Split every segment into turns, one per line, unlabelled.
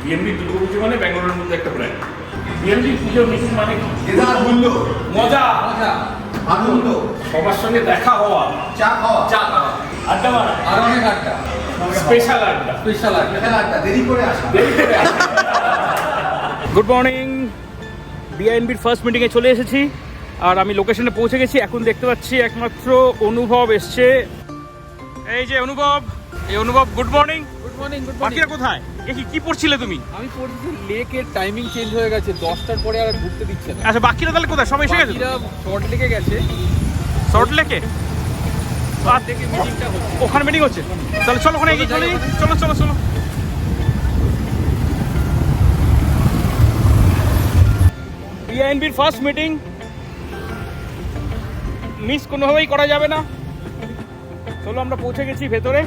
BNP Durga Puja মানে ব্যাঙ্গালোরের মধ্যে একটা ব্র্যান্ড। বিএনপি পুজো মিটিং মানে মজা,
আনন্দ,
সবার সঙ্গে দেখা হওয়া,
চা খাওয়া,
আড্ডা মারা,
আর অনেক আড্ডা,
স্পেশাল আড্ডা,
দেরি করে আসা।
Good morning. বিআইএনবির ফার্স্ট মিটিংয়ে চলে এসেছি আর আমি লোকেশনে পৌঁছে গেছি। এখন দেখতে পাচ্ছি একমাত্র অনুভব এসছে। এই যে অনুভব, এই অনুভব, গুড মর্নিং।
Good morning.
বাকিরা কোথায়? কি পড়ছিলে তুমি?
আমি পড়ছি লেকের টাইমিং চেঞ্জ হয়ে গেছে, 10টার পরে আর ঢুকতে দিচ্ছে না।
আচ্ছা, বাকিরা তাহলে কোথায়? সবাই এসে গেছে?
বাকিরা শর্ট লেকে গেছে।
শর্ট লেকে
আর দেখে মিটিংটা হচ্ছে।
ওখানে মিটিং হচ্ছে, তাহলে চলো ওখানে এগিয়ে চলি। চলো চলো চলো। বিআইএনবির ফার্স্ট মিটিং মিস কোনোভাবেই করা যাবে না। চলো আমরা পৌঁছে গেছি ভেতরে,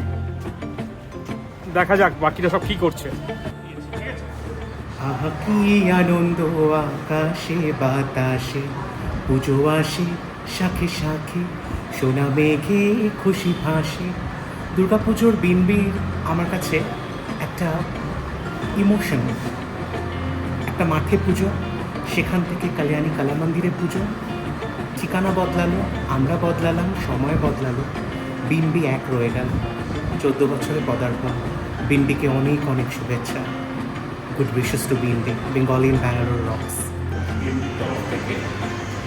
দেখা যাক বাকিরা সব কি করছে।
আহা কি আনন্দ আকাশে বাতাসে, পুজো আসে শাখে শাখে, সোনা মেঘে খুশি ভাসে। দুর্গাপুজোর বিনবির আমার কাছে একটা ইমোশন, একটা মাঠে পুজো, সেখান থেকে কালিয়ানি কালা মন্দিরে পুজো। ঠিকানা বদলালো, আমরা বদলালাম, সময় বদলালো, বিনবি এক রয়ে গেল। 14 বছরে পদার্পণ। বিনবিকে অনেক অনেক শুভেচ্ছা। Good wishes to BNP, Bengali in Bangalore rocks.
বিএনপির তরফ থেকে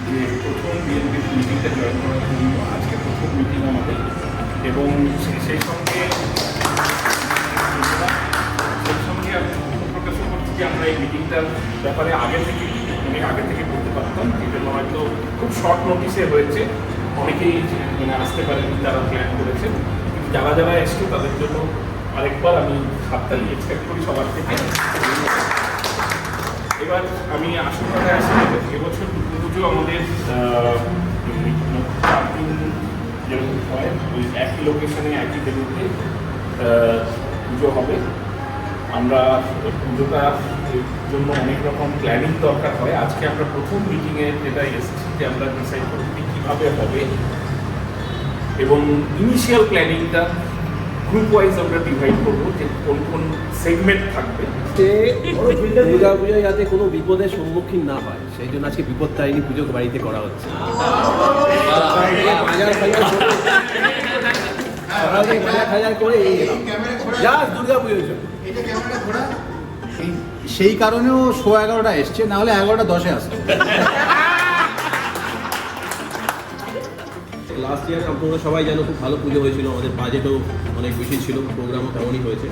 যে প্রথম বিএনপির মিটিংটা জয়েন করার জন্য আজকে প্রথম মিটিং আমাদের, এবং সেই সঙ্গে আমি প্রকাশ করছি যে আমরা এই মিটিংটার ব্যাপারে আগে থেকে অনেক আগে থেকে করতে পারতাম, এই জন্য হয়তো খুব শর্ট নোটিসে হয়েছে। অনেকেই মানে আসতে পারেনি, তারা প্ল্যান করেছেন, কিন্তু যারা যারা এসছে তাদের জন্য আরেকবার আমি হাততালি এক্সপেক্ট করি সবার থেকে। এবার আমি আসল কথায় আসি, এবছর দুর্গাপুজো আমাদের 4 দিন যেরকম হয়, ওই একই লোকেশনে একই ভেন্যুতে পুজো হবে। আমরা পুজোটার জন্য অনেক রকম প্ল্যানিং দরকার হয়। আজকে আমরা প্রথম মিটিংয়ে যেটা এসেছি যে আমরা ডিসাইড করছি কীভাবে হবে, এবং ইনিশিয়াল প্ল্যানিংটা গ্রুপ ওয়াইজ আমরা ডিভাইড করবো যে কোন কোন সেগমেন্ট থাকবে।
দুর্গা পুজোয় যাতে কোনো বিপদের সম্মুখীন না হয়, সেই জন্য আজকে বিপত্তারিণী পুজো বাড়িতে করা হচ্ছে। বাজার করে জাস্ট দুর্গা পুজোর জন্য।
সেই কারণেও 11:15 এসছে, না হলে 11:10 আসতো।
লাস্ট ইয়ার আপনারা সবাই জানো খুব ভালো পুজো হয়েছিল, আমাদের বাজেটও অনেক বেশি ছিল, প্রোগ্রামও তেমনই হয়েছে।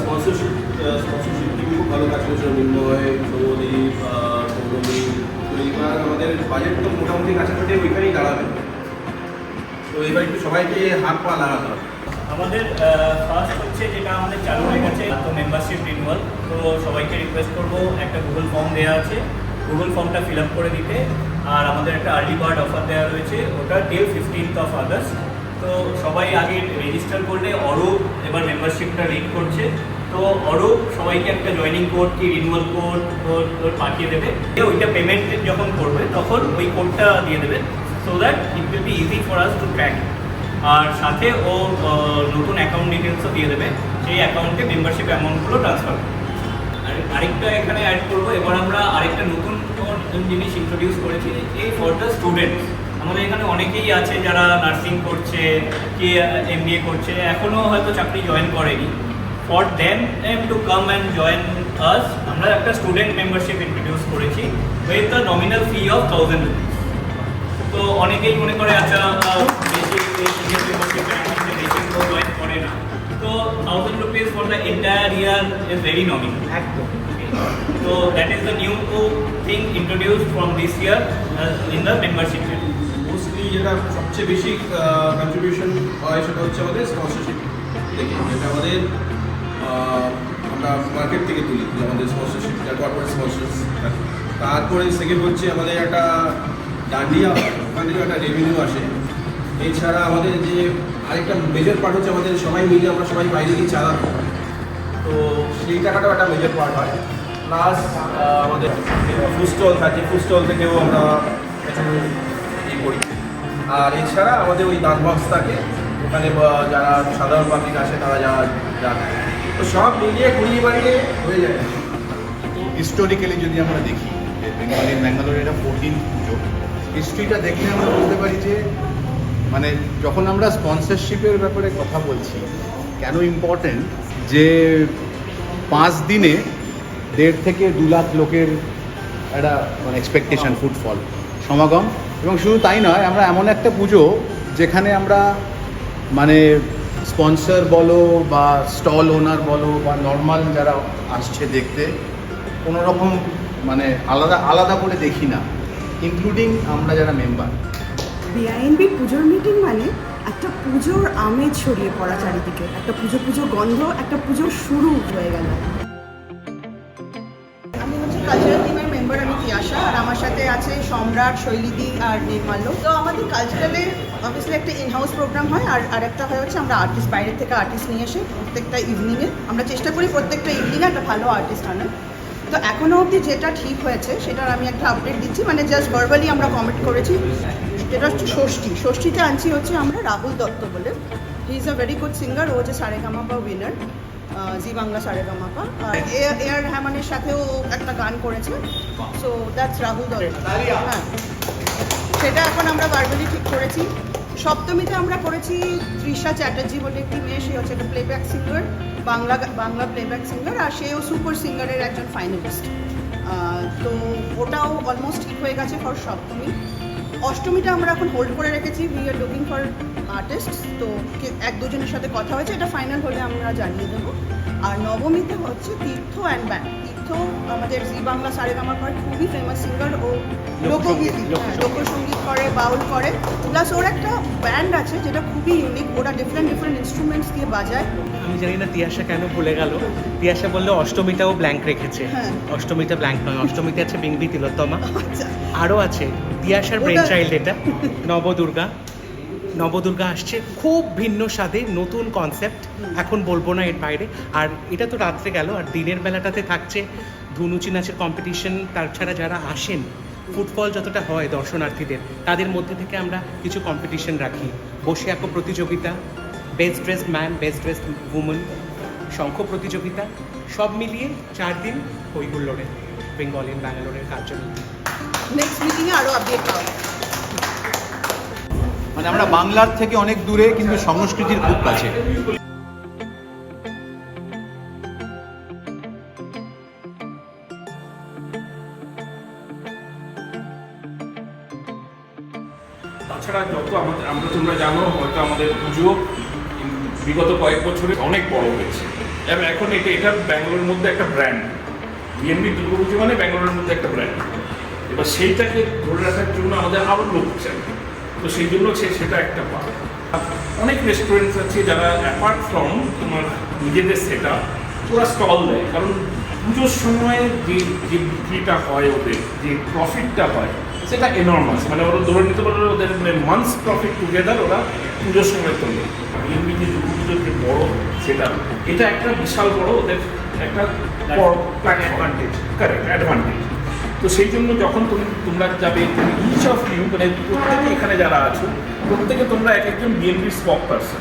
স্পন্সরশিপ টিম খুব ভালো কাজ করেছিল, নির্ময়, সৌমদীপ, সৌরদীপ। তো এবার আমাদের বাজেট তো মোটামুটি কাছাকাছি ওইখানেই দাঁড়াবে। তো এবার একটু সবাইকে হাত পা লাগাতে হবে।
আমাদের ফার্স্ট হচ্ছে যেটা আমাদের চালু হয়ে গেছে, তো মেম্বারশিপ রিনিউয়াল। তো সবাইকে রিকোয়েস্ট করবো, একটা গুগল ফর্ম দেওয়া আছে, গুগল ফর্মটা ফিল আপ করে দিতে। আর আমাদের একটা আর্লি বার্ড অফার দেওয়া রয়েছে, ওটা টিল 15th of August। তো সবাই আগে রেজিস্টার করলে অরূপ এবার মেম্বারশিপটা লিড করছে। তো অরূপ সবাইকে একটা জয়নিং কোড কি রিনিউয়াল কোড ওর পাঠিয়ে দেবে। ওইটা পেমেন্ট যখন করবে তখন ওই কোডটা দিয়ে দেবে, so that it will be easy for us to track. আর সাথে ও নতুন অ্যাকাউন্ট ডিটেলসও দিয়ে দেবে, সেই অ্যাকাউন্টে মেম্বারশিপ অ্যামাউন্টগুলো ট্রান্সফার করবে। আর আরেকটা এখানে অ্যাড করবো, এবার আমরা আরেকটা নতুন জিনিস ইন্ট্রোডিউস করেছি, এই ফর দ্য স্টুডেন্টস। আমাদের এখানে অনেকেই আছে যারা নার্সিং করছে, কি MBA করছে, এখনও হয়তো চাকরি জয়েন করেনি। For them to come and join us, আমরা একটা স্টুডেন্ট মেম্বারশিপ ইন্ট্রোডিউস করেছি with the nominal fee of 1000 rupees। তো অনেকেই মনে করে আচ্ছা বেশি মেম্বারশিপ বেশি জয়েন করে না, So 1,000 rupees for the entire year is very nominal. So that is the new thing introduced from this year in the membership.
Mostly যেটা সবচেয়ে বেশি কন্ট্রিবিউশন হয় সেটা হচ্ছে আমাদের স্পন্সরশিপ থেকে, যেটা আমাদের আমরা মার্কেট থেকে তুলি, যে আমাদের স্পন্সরশিপ যা কর্পোরেট স্পন্সরস। তারপরে সেকেন্ড হচ্ছে আমাদের একটা ডান্ডিয়া, ওখান থেকে একটা রেভিনিউ আসে। এছাড়া আমাদের যে আরেকটা মেজর পার্ট হচ্ছে আমাদের সবাই মিলে আমরা সবাই বাইরে গিয়ে চাঁদা দিই, তো সেই টাকাটাও একটা মেজর পার্ট হয়। প্লাস আমাদের ফুড স্টল থাকে, ফুড স্টল থেকেও আমরা কিছু করি। আর এছাড়া আমাদের ওই দান বক্স থাকে, ওখানে যারা সাধারণ পাবলিক আসে তারা যারা যান, তো সব মিলিয়ে কুড়িয়ে বাড়িয়ে হয়ে যায়।
হিস্টোরিক্যালি যদি আমরা দেখি যে ব্যাঙ্গালোরে এটা 14 পুজো, হিস্ট্রিটা দেখলে আমরা বলতে পারি যে মানে যখন আমরা স্পন্সরশিপের ব্যাপারে কথা বলছি কেন ইম্পর্টেন্ট, যে 5 দিনে 1.5 থেকে 2 লাখ লোকের একটা মানে এক্সপেকটেশন ফুটফল সমাগম। এবং শুধু তাই নয়, আমরা এমন একটা পুজো যেখানে আমরা মানে স্পন্সর বলো বা স্টল ওনার বলো বা নর্মাল যারা আসছে দেখতে কোনো রকম মানে আলাদা করে দেখি না, ইনক্লুডিং আমরা যারা মেম্বার।
বিআইএনবি পুজোর মিটিং মানে একটা পুজোর আমেজ ছড়িয়ে পড়া চারিদিকে, একটা পুজো গন্ধ, একটা পুজোর শুরু হয়ে গেল। আমি হচ্ছে কালচারাল টিমের মেম্বার, আমি তিয়াশা, আর আমার সাথে আছে সম্রাট, শৈলীদি আর নির্মাল্য। তো আমাদের কালচারালে অবভিয়াসলি একটা ইনহাউস প্রোগ্রাম হয়, আর একটা হয় হচ্ছে আমরা আর্টিস্ট, বাইরের থেকে আর্টিস্ট নিয়ে এসে প্রত্যেকটা ইভিনিংয়ে আমরা চেষ্টা করি প্রত্যেকটা ইভিনিংয়ে একটা ভালো আর্টিস্ট আনার। তো এখনও অবধি যেটা ঠিক হয়েছে সেটার আমি একটা আপডেট দিচ্ছি, মানে জাস্ট ভার্বালি আমরা কমেন্ট করেছি। যেটা হচ্ছে ষষ্ঠীতে আনছি হচ্ছে আমরা রাহুল দত্ত বলে, he is a very good singer, ও হচ্ছে সারেগামাপা উইনার, জি বাংলা সারেগামাপা। এআর রহমানের সাথেও একটা গান করেছে, সো দ্যাটস রাহুল দত্ত। হ্যাঁ, সেটা এখন আমরা ভার্বালি ঠিক করেছি। সপ্তমীতে আমরা করেছি তৃষা চ্যাটার্জি বলে একটি মেয়ে, সে হচ্ছে একটা playback singer, Bangla playback singer, আর সেও সুপার সিঙ্গারের একজন ফাইনালিস্ট। তো ওটাও অলমোস্ট ঠিক হয়ে গেছে ফর সপ্তমী। অষ্টমীটা আমরা এখন হোল্ড করে রেখেছি, we are looking for artist, তো 1-2 জনের সাথে কথা হয়েছে, এটা ফাইনাল হলে আমরা জানিয়ে দেবো। আর নবমীতে হচ্ছে তীর্থ অ্যান্ড ব্যান্ড। তীর্থ আমাদের জি বাংলা সারেগামাপার খুবই ফেমাস সিঙ্গার, ও লোকগীতি, লোকসঙ্গীত করে, বাউল করে, প্লাস ওর একটা ব্যান্ড আছে যেটা খুবই ইউনিক, ওরা ডিফারেন্ট ইনস্ট্রুমেন্টস দিয়ে বাজায়।
আমি জানি না তিয়াশা কেন ভুলে গেল, তিয়াশা বললে অষ্টমীটাও ব্ল্যাঙ্ক রেখেছে।
হ্যাঁ।
অষ্টমীটা ব্ল্যাঙ্ক নয়, অষ্টমীতে আছে বিংবি তিলোত্তমা,
আচ্ছা,
আরও আছে তিয়াশার ব্রেন চাইল্ড, এটা নবদুর্গা আসছে, খুব ভিন্ন স্বাদে, নতুন কনসেপ্ট, এখন বলবো না এর বাইরে। আর এটা তো রাত্রে গেল, আর দিনের বেলাটাতে থাকছে ধুনুচি নাচের কম্পিটিশন। তাছাড়া যারা আসেন, ফুটবল যতটা হয় দর্শনার্থীদের, তাদের মধ্যে থেকে আমরা কিছু কম্পিটিশন রাখি, বসে আঁকো প্রতিযোগিতা, best dress man, best dress women, শঙ্খ প্রতিযোগিতা, সব মিলিয়ে 4 দিন হইহুল্লোড়ে বেঙ্গলিন ব্যাঙ্গালোরের কার্যনীতি।
নেক্সট মিটিংয়ে আরও আপডেট পাওয়া যাবে।
মানে আমরা বাংলার থেকে অনেক দূরে কিন্তু সংস্কৃতির খুব কাছে।
তাছাড়া যত আমরা তোমরা জানো হয়তো আমাদের পুজো বিগত কয়েক বছরে অনেক বড় হয়েছে, এবং এখন এটা ব্যাঙ্গালোরের মধ্যে একটা ব্র্যান্ড। বিএনবি দুর্গাপুজো মানে ব্যাঙ্গালোরের মধ্যে একটা ব্র্যান্ড। এবার সেইটাকে ধরে রাখার জন্য আমাদের আরও লোক চাই, তো সেই জন্য সেটা একটা পার্ট। অনেক রেস্টুরেন্টস আছে যারা অ্যাপার্ট ফ্রম তোমার নিজেদের সেটা ওরা স্টল দেয়, কারণ পুজোর সময় যে বিক্রিটা হয়, ওদের যে প্রফিটটা হয় সেটা এনর্মাস। মানে ওরা ধরে নিতে পারে ওদের মান্থস প্রফিট টুগেদার ওরা পুজোর সময় তোলে। বিএনবি যে দুর্গাপুজোর যে বড় সেটা, এটা একটা বিশাল বড় ওদের একটা অ্যাডভান্টেজ, কারেক্ট অ্যাডভান্টেজ। তো সেই জন্য যখন তোমরা যাবে, ইচ অফ ইউ মানে প্রত্যেকে এখানে যারা আছো প্রত্যেকে তোমরা এক একজন বিএনপির স্পক পারসন।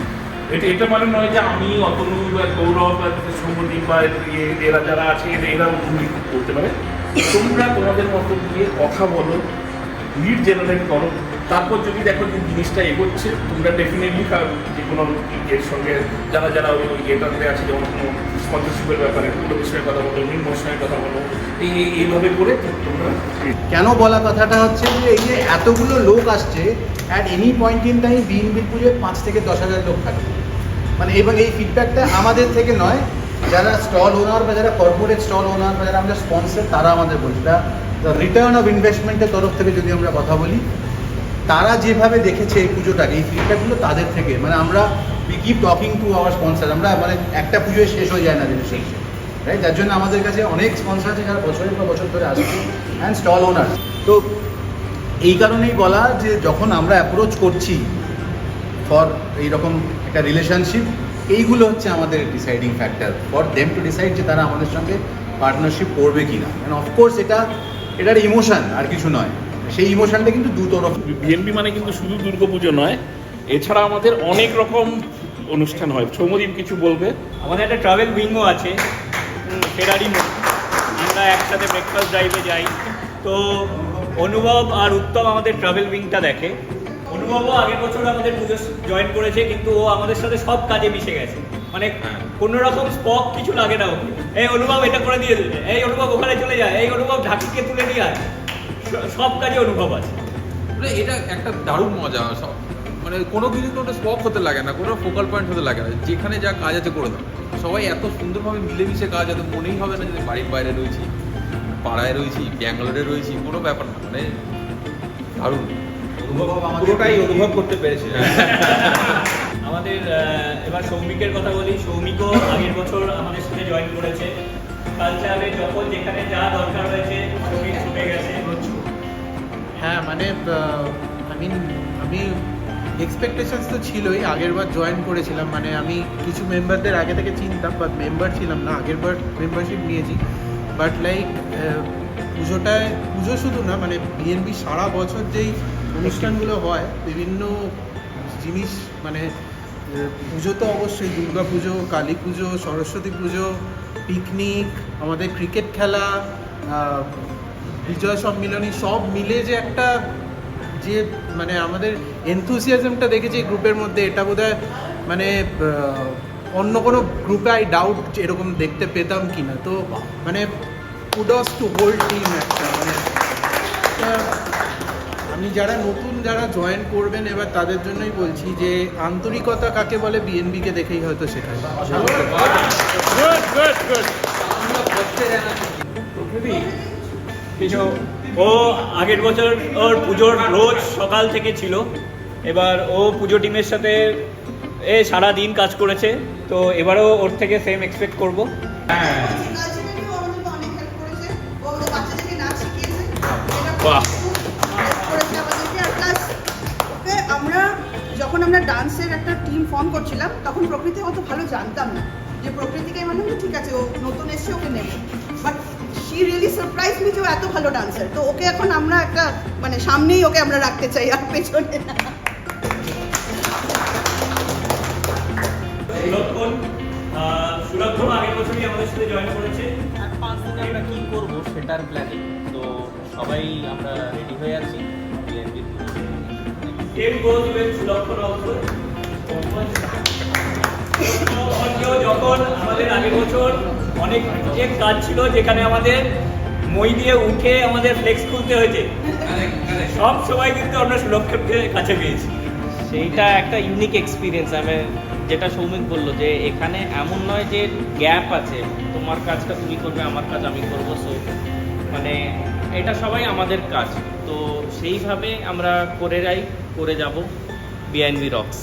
এটা মানে নয় যে আমি অতনু বা গৌরব বা সৌমদীপ বা এরা যারা আছে এরা ভূমিক করতে পারে। তোমরা তোমাদের মতো গিয়ে কথা বলো, লিড জেনারেট করো, তারপর যদি দেখো যে জিনিসটা এগোচ্ছে, তোমরা ডেফিনেটলি যে কোনো এর সঙ্গে যারা ওই এটাতে আছে, যেমন কোনো স্পন্সরশিপের ব্যাপারে কোনো বিষয়ে কথা বলো, নির্মোশনের কথা বলো, এইভাবে করে তোমরা।
কেন বলা কথাটা হচ্ছে যে এই যে এতগুলো লোক আসছে, at any point in time বিএনবির পুজোয় 5 থেকে 10 হাজার লোক থাকে। মানে এবং এই ফিডব্যাকটা আমাদের থেকে নয়, যারা স্টল ওনার বা যারা কর্পোরেট স্টল ওনার বা যারা আমাদের স্পন্সর তারা আমাদের বলছে। রিটার্ন অফ ইনভেস্টমেন্টের তরফ থেকে যদি আমরা কথা বলি, তারা যেভাবে দেখেছে এই পুজোটাকে, এই ফিডব্যাকগুলো তাদের থেকে, মানে আমরা we keep talking to our sponsor, আমরা মানে একটা পুজোয় শেষ হয়ে যায় না জিনিস শেষে, রাইট? যার জন্য আমাদের কাছে অনেক স্পন্সর আছে যারা বছরের পর বছর ধরে আসছে অ্যান্ড স্টল ওনার। তো এই কারণেই বলা যে যখন আমরা অ্যাপ্রোচ করছি ফর এইরকম একটা রিলেশনশিপ, এইগুলো হচ্ছে আমাদের deciding factor for them to decide যে তারা আমাদের সঙ্গে পার্টনারশিপ করবে কি না। অ্যান্ড অফকোর্স এটার ইমোশন আর কিছু নয়, সেই ইমোশনটা কিন্তু দুতরফ।
বিএনপি মানে কিন্তু শুধু দুর্গাপুজো নয়, এছাড়া আমাদের অনেক রকম অনুষ্ঠান হয়। সৌম্যদীপ কিছু বলবে?
আমাদের একটা ট্রাভেল উইংও আছে, ফেরারি মোড়। আমরা একসাথে ব্রেকফাস্ট ড্রাইভে যাই। তো অনুভব আর উত্তম আমাদের ট্রাভেল উইংটা দেখে। অনুভবও আগের বছর আমাদের পুজো জয়েন করেছে, কিন্তু ও আমাদের সাথে সব কাজে মিশে গেছে। মানে কোনো রকম স্পক কিছু লাগে না ওকে। এই অনুভব এটা করে দিয়ে দেবে, এই অনুভব ওখানে চলে যায়, এই অনুভব ঢাকিকে তুলে নিয়ে আয়, সব কাজে অনুভব আছে।
মানে এটা একটা দারুণ মজা। মানে কোনো কিছু কোনো স্পক হতে লাগে না, কোনো ফোকাল পয়েন্ট হতে লাগে না, যেখানে যা কাজ আছে করে দাও। সবাই এত সুন্দরভাবে মিলেমিশে কাজ, এত মনেই হবে না যে বাড়ির বাইরে রয়েছি, পাড়ায় রয়েছি, ব্যাঙ্গালোরে রয়েছি, কোনো ব্যাপার না। মানে দারুণ, পুরোটাই অনুভব করতে পেরেছি।
আমাদের এবার সৌমিকের কথা বলি। সৌমিকও আগের বছর আমাদের সাথে জয়েন করেছে। কালচারে যখন যেখানে যা দরকার হয়েছে সৌমিক ছুটে গেছে।
হ্যাঁ, মানে আমি এক্সপেকটেশনস তো ছিলই, আগের বার জয়েন করেছিলাম, মানে আমি কিছু মেম্বারদের আগে থেকে চিনতাম, বাট মেম্বার ছিলাম না, আগের বার মেম্বারশিপ নিয়েছি। বাট লাইক পুজো শুধু না, মানে বিএনপি সারা বছর যেই অনুষ্ঠানগুলো হয়, বিভিন্ন জিনিস, মানে পুজো তো অবশ্যই, দুর্গা পুজো, কালী পুজো, সরস্বতী পুজো, পিকনিক, আমাদের ক্রিকেট খেলা, বিজয় সম্মিলনী, সব মিলে যে একটা যে মানে আমাদের এনথুসিয়াজমটা দেখেছি গ্রুপের মধ্যে, এটা বোধহয় মানে অন্য কোনো গ্রুপে আই ডাউট এরকম দেখতে পেতাম কি না। তো মানে কুডস টু হোল টিম একটা, মানে আমি যারা নতুন যারা জয়েন করবেন এবার তাদের জন্যই বলছি যে আন্তরিকতা কাকে বলে বিএনবিকে দেখেই হয়তো শেখায়।
ও আগের বছর ওর পুজোর রোজ সকাল থেকে ছিল, এবার ও পুজো টিমের সাথে সারা দিন কাজ করেছে। তো এবারও ওর থেকে সেম এক্সপেক্ট করবো।
যখন আমরা ডান্সের একটা টিম ফর্ম করছিলাম তখন প্রকৃতি অত ভালো জানতাম না, যে প্রকৃতিকে মানে ঠিক আছে ও নতুন এসছে ওকে নেব, but she really surprise me যে ও এত ভালো ডান্সার। তো ওকে এখন আমরা একটা মানে সামনেই ওকে আমরা রাখতে চাই, আর পেছনে না।
সুলক্ষণ আগের বছরই আমাদের সাথে জয়েন করেছে।
আর 5 দিনে আমরা কী করবো সেটার প্ল্যানিং, তো সবাই আমরা রেডি হয়ে আছি।
যখন আমাদের আগের বছর অনেক কাজ ছিল যেখানে আমাদের মই দিয়ে উঠে আমাদের ফ্লেক্স খুলতে হয়েছে, সব সময় কিন্তু আমরা সুলক্ষণকে কাছে পেয়েছি।
সেইটা একটা ইউনিক এক্সপিরিয়েন্স। আমি যেটা সৌমিক বললো যে এখানে এমন নয় যে গ্যাপ আছে, তোমার কাজটা তুমি করবে, আমার কাজ আমি করবো। সো মানে এটা সবাই আমাদের কাজ, তো সেইভাবে আমরা করে যাব। BNB rocks.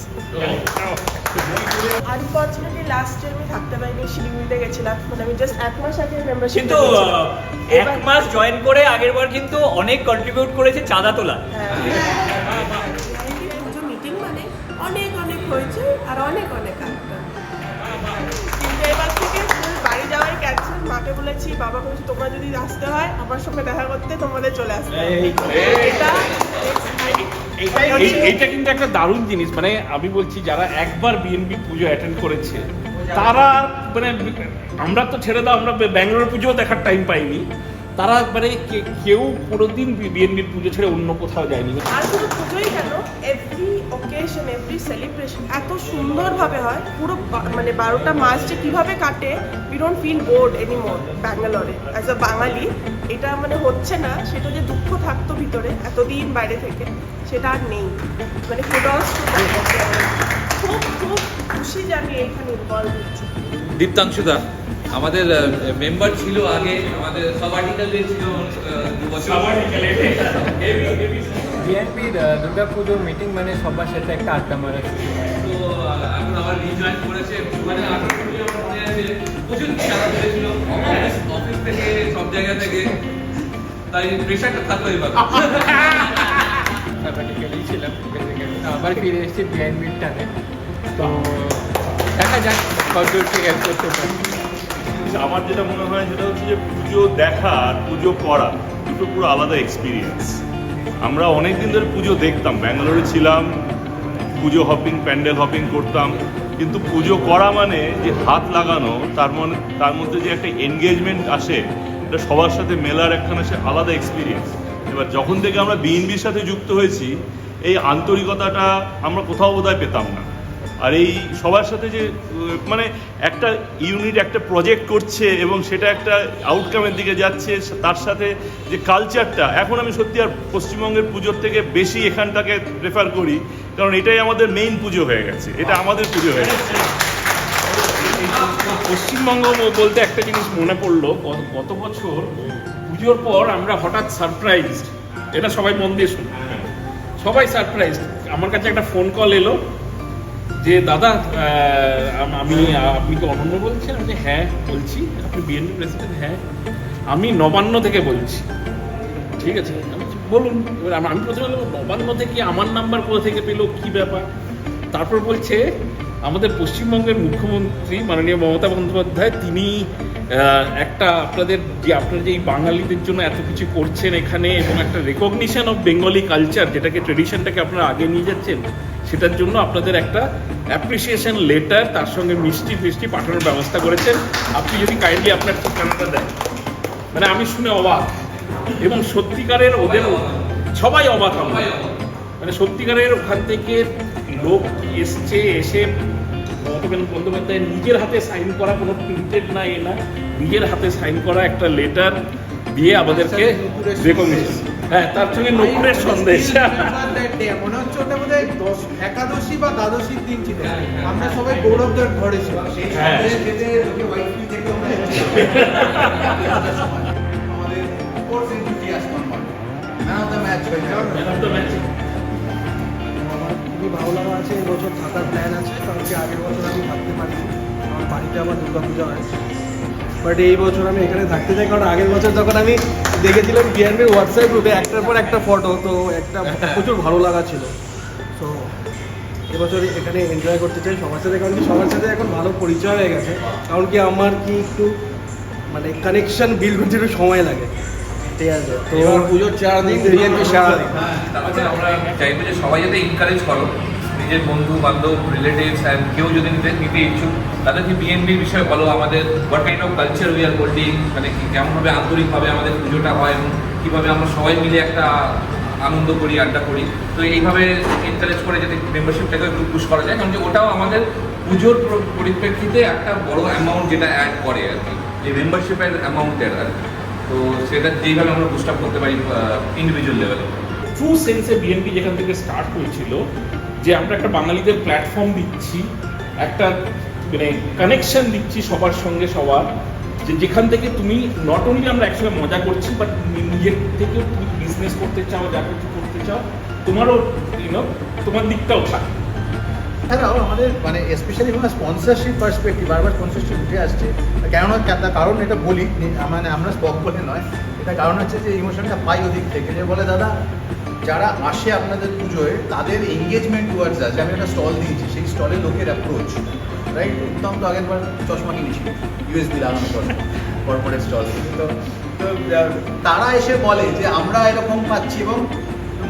Unfortunately last year আমি থাকতে পারিনি, শিলিগুড়িতে গেছিলাম, মানে আমি জাস্ট 1 মাস আগে মেম্বারশিপ।
কিন্তু 1 মাস জয়েন করে আগের বার কিন্তু অনেক কন্ট্রিবিউট করেছে চাঁদা তোলা।
পুজো মিটিং মানে অনেক অনেক হয়েছে আর অনেক অনেক আড্ডা। কিন্তু এবার থেকে বাড়ি যাওয়াই ক্যান্সেল। মাকে বলেছি, বাবা বলছি তোমরা যদি আসতে হয় আমার সঙ্গে দেখা করতে তোমাদের চলে আসতে হবে।
এইটা কিন্তু একটা দারুণ জিনিস। মানে আমি বলছি যারা একবার বিএনপি পুজো অ্যাটেন্ড করেছে তারা, মানে আমরা তো ছেড়ে দাও, আমরা ব্যাঙ্গালোর পুজো দেখার টাইম পাইনি, তারা মানে কেউ কোনোদিন বিএনপির পুজো ছেড়ে অন্য কোথাও যায়নি।
আর শুধু পুজোই কেন, এভরি অকেশন, এভরি সেলিব্রেশন এত সুন্দরভাবে হয়। পুরো মানে 12টা মাস যে কীভাবে কাটে, we don't feel bored anymore ব্যাঙ্গালোরে অ্যাজ আ বাঙালি। এটা মানে হচ্ছে না, সেটা যে দুঃখ থাকতো ভিতরে এতদিন বাইরে থেকে, সেটা আর নেই। মানে কুডস টু খুব খুব খুব খুশি যে আমি এখানে ইনভলভ হচ্ছি।
দীপ্তাংশুদা আমাদের মেম্বার ছিল আগে, আমাদের সাবার্টিক্যাল ডে ছিল 2 বছর।
বিএনপির দুর্গাপুজোর মিটিং মানে সবার সাথে একটা আড্ডা মারা শুরু হয়।
তো এখন আবার রিজয়েন করেছে, মানে আমার মনে আছে প্রচুর খেলা চলেছিল অফিস থেকে সব জায়গা থেকে, তাই প্রেশারটা থাকলো এবার।
সাবাটিক্যালি ছিলাম বেসিক্যালি, আবার ফিরে এসেছি বিএনপির টানে। তো দেখা যাক কতদূর থেকে হেল্প করতে পারি।
আমার যেটা মনে হয় সেটা হচ্ছে যে পুজো দেখা আর পুজো করা দুটো পুরো আলাদা এক্সপিরিয়েন্স। আমরা অনেক দিন ধরে পুজো দেখতাম, ব্যাঙ্গালোরে ছিলাম, পুজো হপিং প্যান্ডেল হপিং করতাম, কিন্তু পুজো করা মানে যে হাত লাগানো, তার মধ্যে যে একটা এনগেজমেন্ট আসে, এটা সবার সাথে মেলার একখানা সে আলাদা এক্সপিরিয়েন্স। এবার যখন থেকে আমরা বিএনপির সাথে যুক্ত হয়েছি, এই আন্তরিকতাটা আমরা কোথাও বোধহয় পেতাম না। আর এই সবার সাথে যে মানে একটা ইউনিট একটা প্রজেক্ট করছে এবং সেটা একটা আউটকামের দিকে যাচ্ছে, তার সাথে যে কালচারটা, এখন আমি সত্যি আর পশ্চিমবঙ্গের পুজোর থেকে বেশি এখানটাকে প্রেফার করি, কারণ এটাই আমাদের মেইন পুজো হয়ে গেছে, এটা আমাদের পুজো হয়ে গেছে।
পশ্চিমবঙ্গ বলতে একটা জিনিস মনে পড়লো, গত বছর পুজোর পর আমরা হঠাৎ সারপ্রাইজড, এটা সবাই মন দিয়ে শুনি, সবাই সারপ্রাইজড। আমার কাছে একটা ফোন কল এলো যে দাদা আপনি কি অনন্য বলছেন? আমি যে হ্যাঁ বলছি। আপনি বিএনপি প্রেসিডেন্ট? হ্যাঁ। আমি নবান্ন থেকে বলছি। ঠিক আছে, আমি বলুন। এবার আমি প্রথমে নবান্ন থেকে আমার নাম্বার কোথা থেকে পেলো, কী ব্যাপার? তারপর বলছে আমাদের পশ্চিমবঙ্গের মুখ্যমন্ত্রী মাননীয় মমতা বন্দ্যোপাধ্যায়, তিনি একটা আপনারা যে এই বাঙালিদের জন্য এত কিছু করছেন এখানে, এবং একটা রেকগনিশন অফ বেঙ্গলি কালচার, যেটাকে ট্রেডিশনটাকে আপনারা আগে নিয়ে যাচ্ছেন, সেটার জন্য আপনাদের একটা অ্যাপ্রিসিয়েশন লেটার, তার সঙ্গে মিষ্টি পাঠানোর ব্যবস্থা করেছেন। আপনি যদি কাইন্ডলি আপনার ঠিকানাটা দেন। মানে আমি শুনে অবাক, এবং সত্যিকারের ওদের সবাই অবাক আমরা, মানে সত্যিকারের ওখান থেকে লোক এসছে, এসে মমতা বন্দ্যোপাধ্যায় নিজের হাতে সাইন করা, কোনো প্রিন্টেড না এ না, নিজের হাতে সাইন করা একটা লেটার দিয়ে আমাদেরকে রেকগনিশন, হ্যাঁ, তার সঙ্গে নকুরের সন্দেশ।
মনে হচ্ছে ওটা বোধ হয় একাদশী বা দ্বাদশীর দিন ছিল, আমরা সবাই গৌরবদের ঘরে ছিলাম।
খুবই ভালো লাগা আছে, এই বছর থাকার প্ল্যান আছে, কারণ কি আগের বছর আমি থাকতে পারিনি, আমার বাড়িতে আবার দুর্গাপূজা হয়। বাট এই বছর আমি এখানে থাকতে চাই, কারণ আগের বছর যখন আমি দেখেছিলাম বিএনপির হোয়াটসঅ্যাপ গ্রুপে একটার পর একটা ফটো, তো একটা প্রচুর ভালো লাগা ছিল। তো এবছর এখানে এনজয় করতে চাই সবার সাথে, কারণ কি সবার সাথে এখন ভালো পরিচয় হয়ে গেছে। কারণ কি আমার কি একটু মানে কানেকশন বিল্ড করতে একটু সময় লাগে, ঠিক আছে। তো পুজোর 4 দিন বিএনপি সারাদিন,
তারপরে আমরা চাইবো যে সবাই যাতে এনকারেজ করো, নিজের বন্ধু বান্ধব রিলেটিভস অ্যান্ড কেউ যদি নিতে ইচ্ছুক, তাদেরকে বিএনপির বিষয়ে বলো, আমাদের what kind of culture we are holding, মানে কেমনভাবে আন্তরিকভাবে আমাদের পুজোটা হয় এবং কীভাবে আমরা সবাই মিলে একটা আনন্দ করি, আড্ডা করি। তো এইভাবে এনকারেজ করে যদি মেম্বারশিপটাকে একটু পুশ করা যায়, কারণ যে ওটাও আমাদের পুজোর পরিপ্রেক্ষিতে একটা বড় অ্যামাউন্ট যেটা অ্যাড করে আর কি, এই মেম্বারশিপের অ্যামাউন্টের আর কি। তো সেটা যেইভাবে আমরা বুস্ট আপ করতে পারি ইন্ডিভিজুয়াল লেভেলে।
ট্রু সেন্সে বিএনপি যেখান থেকে স্টার্ট হয়েছিল, যে আমরা একটা বাঙালিদের প্ল্যাটফর্ম দিচ্ছি, একটা মানে কানেকশন দিচ্ছি সবার সঙ্গে সবার, যে যেখান থেকে তুমি নট অনলি আমরা একসঙ্গে মজা করছি, বাট নিজের থেকেও তুমি বিজনেস করতে চাও, যা কিছু করতে চাও, তোমারও তোমার দিকটাও থাকে।
এছাড়াও আমাদের মানে স্পেশালি স্পন্সরশিপ পার্সপেক্টিভ, বারবার স্পন্সরশিপ উঠে আসছে। কারণ এটা বলি, মানে আমরা স্পক বলে নয়, এটা কারণ হচ্ছে যে ইমোশনটা পাই ওদিক থেকে, যে বলে দাদা যারা আসে আপনাদের পুজোয়, তাদের এঙ্গেজমেন্ট টুয়ার্ডস আছে। আমি একটা স্টল দিয়েছি, সেই স্টলে লোকের অ্যাপ্রোচ, রাইট? উত্তম তো আগেরবার চশমা কিনেছিল ইউএসবি লাগানো কর্পোরেট স্টল, তো তারা এসে বলে যে আমরা এরকম পাচ্ছি, এবং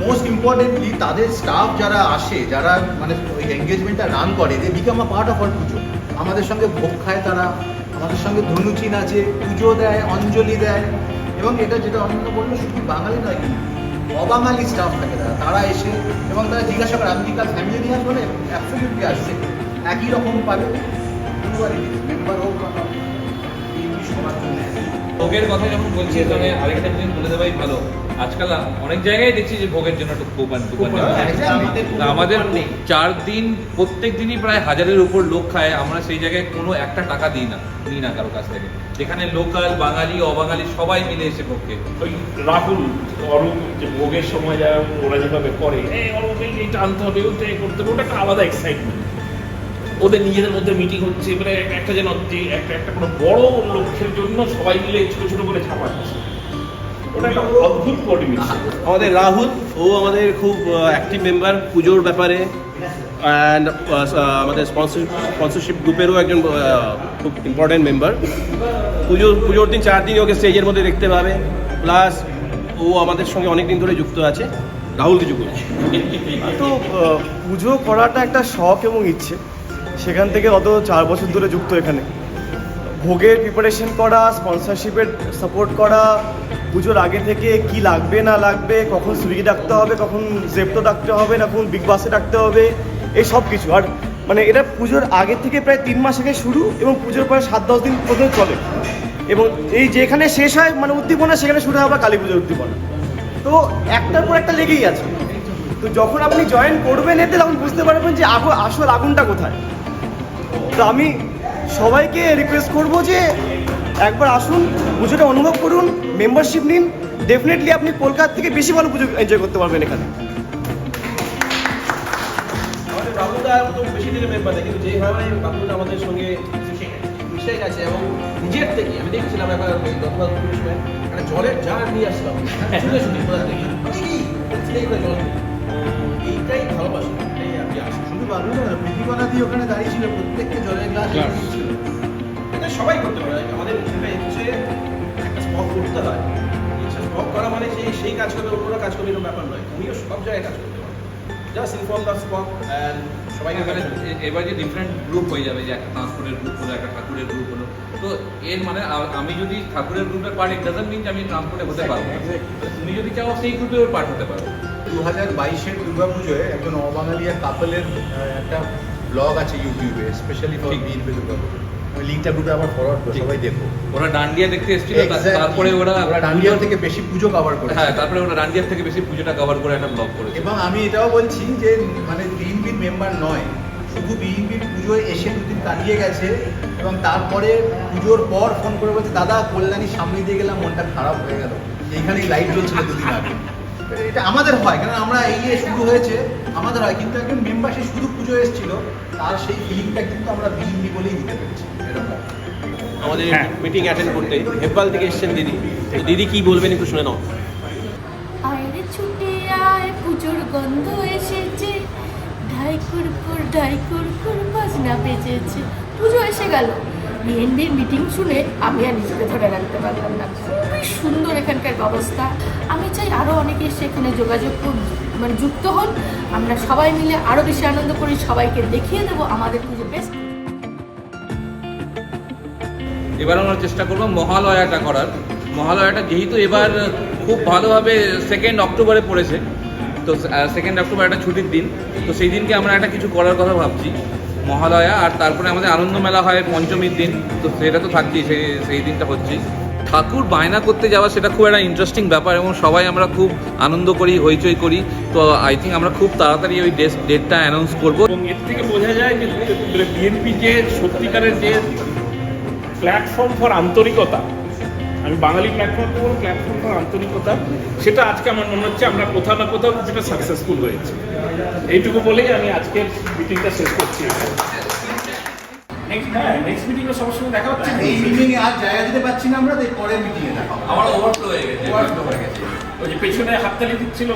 মোস্ট ইম্পর্টেন্টলি তাদের স্টাফ যারা আসে, যারা মানে ওই এঙ্গেজমেন্টটা রান করে, they become a part of our Puja. আমাদের সঙ্গে ভোগ খায় তারা, আমাদের সঙ্গে ধনুচি নাচে, পুজো দেয়, অঞ্জলি দেয়, এবং এটা যেটা অনন্য বললো, শুধু বাঙালি নয় কিন্তু অবাঙালি স্টাফ থাকে তারা এসে, এবং তারা জিজ্ঞাসা করে আমি কি কাল ফ্যামিলি নিয়ে আসবো? অ্যাবসলিউটলি আসবে, একই রকম পাবে, মেম্বার হোক বা সবার জন্য। তো
ভোগের কথা যখন বলছি তাহলে আরেকটা জিনিস বলে দেওয়াই ভালো। আজকাল অনেক জায়গায় দেখছি যে ভোগের জন্য একটু দোকান আমাদের 4 দিন প্রত্যেক দিনই প্রায় 1000-এর উপর লোক খায়। আমরা সেই জায়গায় কোনো একটা টাকা নিই না কারো কাছ থেকে, যেখানে লোকাল বাঙালি অবাঙালি সবাই মিলে এসে ভোগকে।
ওই রাহুল অরূপ যে ভোগের সময় যারা ওরা যেভাবে করে অরূপ এইটা আনতে হবে ওটা করতে হবে, ওটা একটা আলাদা এক্সাইটমেন্ট। ওদের নিজেদের মধ্যে মিটিং হচ্ছে, এবারে একটা যেন যে একটা কোনো বড় লক্ষ্যের জন্য সবাই মিলে ছোট ছোট করে ছাপাচ্ছে, ওটা একটা অদ্ভুত কোঅর্ডিনেশন।
আমাদের রাহুল ও আমাদের খুব অ্যাক্টিভ মেম্বার পুজোর ব্যাপারে, অ্যান্ড আমাদের স্পন্সরশিপ গ্রুপেরও একজন খুব ইম্পর্টেন্ট মেম্বার। পুজোর দিন 4 দিন ওকে স্টেজের মধ্যে দেখতে পাবে, প্লাস ও আমাদের সঙ্গে অনেক দিন ধরে যুক্ত আছে। রাহুল কিছু বলছে।
তো পুজো করাটা একটা শখ এবং ইচ্ছে, সেখান থেকে অত 4 বছর ধরে যুক্ত এখানে। ভোগের প্রিপারেশন করা, স্পন্সরশিপের সাপোর্ট করা, পুজোর আগে থেকে কি লাগবে না লাগবে, কখন সুইগি ডাকতে হবে, কখন জেপ্টো ডাকতে হবে, না কোন বিগ বাসে ডাকতে হবে, এই সব কিছু। আর মানে এটা পুজোর আগে থেকে প্রায় 3 মাস আগে শুরু এবং পুজোর পরে 7-10 দিন পর্যন্ত চলে। এবং এই যেখানে শেষ হয় মানে উদ্দীপনা, সেখানে শুরু হয় আবার কালী পুজোর উদ্দীপনা। তো একটার পর একটা লেগেই আছে। তো যখন আপনি জয়েন করবেন এতে তখন বুঝতে পারবেন যে আসল আগুনটা কোথায়। তো আমি সবাইকে রিকোয়েস্ট করবো যে একবার আসুন, পুজোটা অনুভব করুন, মেম্বারশিপ নিন, ডেফিনেটলি আপনি কলকাতা থেকে বেশি ভালো পুজো এনজয় করতে পারবেন এখানে।
আমাদের বাবুদা তো বেশি দিনের মেম্বার না, কিন্তু যেইভাবে বাবুদা আমাদের সঙ্গে মিশে গেছে এবং নিজের থেকে আমি দেখছিলাম একবার গতকাল পুজোর সময় একটা জলের জার নিয়ে আসলাম শুনে শুনে কোথা থেকে জল, এইটাই ভালোবাসা, এটাই আপনি আসেন।
শুধু বাবুদা না, প্রীতিকণা দিয়ে ওখানে দাঁড়িয়ে ছিল, প্রত্যেককে জলের গ্লাস দিয়েছিল।
এটা সবাই করতে পারে, আমাদের সেটা হচ্ছে একটা স্পক করতে হয়। স্পক করা মানে সেই কাজ করবে অন্যরা কাজ করবে এরকম ব্যাপার নয়, উনিও সব জায়গায় কাজ করতে পারে। Just inform the spoke and সবাইকে
এবার যে ডিফারেন্ট গ্রুপ হয়ে যাবে, যে একটা ট্রান্সপোর্টের গ্রুপ হলো, একটা ঠাকুরের গ্রুপ হলো, তো এর মানে আমি যদি ঠাকুরের গ্রুপের পার্ট, ইট ডাজন্ট মিন যে আমি ট্রান্সপোর্টে হতে পারবো। তুমি যদি চাও সেই গ্রুপের পার্ট হতে পারো।
2022-এর দুর্গাপুজোয় একজন অবাঙালি আর কাপলের একটা ব্লগ আছে ইউটিউবে, স্পেশালি ফর বিএনপি দুর্গাপুজো। আমি লিঙ্কটা গ্রুপে আবার ফরওয়ার্ড করে সবাই দেখো।
ওরা ডান্ডিয়া দেখতে এসেছিল, তারপরে ওরা
ডান্ডিয়ার থেকে বেশি পুজো কভার করে।
হ্যাঁ, তারপরে ওরা ডান্ডিয়ার থেকে বেশি পুজোটা কভার করে একটা ব্লগ করেছে।
এবং আমি এটাও বলছি যে মানে বিএনপির মেম্বার নয়, শুধু বিএনপির পুজোয় এসে 2 দিন কাটিয়ে গেছে এবং তারপরে পুজোর পর ফোন করে বলছে দাদা কল্যাণী সামনে দিয়ে গেলাম, মনটা খারাপ হয়ে গেল, এইখানেই লাইট জ্বলছিল 2 দিন আগে। এটা আমাদের হয়, কারণ আমরা এই শুরু হয়েছে আমাদের হয়, কিন্তু একজন মেম্বার সে শুধু পুজো এসেছিল, তার সেই ফিলিংটা কিন্তু আমরা বিএনপি বলেই দিতে পেরেছি। এরকম
আমাদের মিটিং অ্যাটেন্ড করতে হেব্বাল থেকে এসেছেন দিদি। তো দিদি কি বলবেন একটু শুনে নাও।
আরে ছুটে আয়, পুজোর গন্ধ এসেছে, ঢাই কুরকুর বাজনা বেজেছে। পুজো এসে গেল, বিএনপির মিটিং শুনে আমি আর নিজেকে ধরে রাখতে পারলাম না। খুবই সুন্দর এখানকার ব্যবস্থা। আমি চাই আরও অনেকে এসে এখানে যোগাযোগ মানে যুক্ত হন, আমরা সবাই মিলে আরও বেশি আনন্দ করি, সবাইকে দেখিয়ে দেবো আমাদের পুজো বেস্ট।
এবার আমরা চেষ্টা করবো মহালয়াটা করার। মহালয়াটা যেহেতু এবার খুব ভালোভাবে 2 অক্টোবরে পড়েছে, তো 2 অক্টোবর একটা ছুটির দিন, তো সেই দিনকে আমরা একটা কিছু করার কথা ভাবছি, মহালয়া। আর তারপরে আমাদের আনন্দ মেলা হয় পঞ্চমীর দিন, তো সেটা তো থাকছেই, সেই দিনটা হচ্ছে। ঠাকুর বায়না করতে যাওয়া সেটা খুব একটা ইন্টারেস্টিং ব্যাপার এবং সবাই আমরা খুব আনন্দ করি, হইচই করি। তো আই থিঙ্ক আমরা খুব তাড়াতাড়ি ওই ডেটটা অ্যানাউন্স করবো।
এবং এর থেকে বোঝা যায় যে বিএনপি যে সত্যিকারের যে প্ল্যাটফর্ম ফর আন্তরিকতা, আমি বাঙালি প্ল্যাটফর্ম ফর আন্তরিকতা, সেটা আজকে আমার মনে হচ্ছে আমরা কোথাও না কোথাও কিছুটা সাকসেসফুল হয়েছে। এইটুকু বলেই আমি আজকের মিটিংটা শেষ করছি। নেক্সট মিটিংয়ে সবার সঙ্গে দেখা হচ্ছে।
এই মিটিংয়ে আর জায়গা দিতে পারছি না আমরা, তাই পরের মিটিংয়ে দেখা হবে।
আমার ওভারফ্লো হয়ে গেছে।
ওই যে পেছনে হাততালি দিচ্ছিল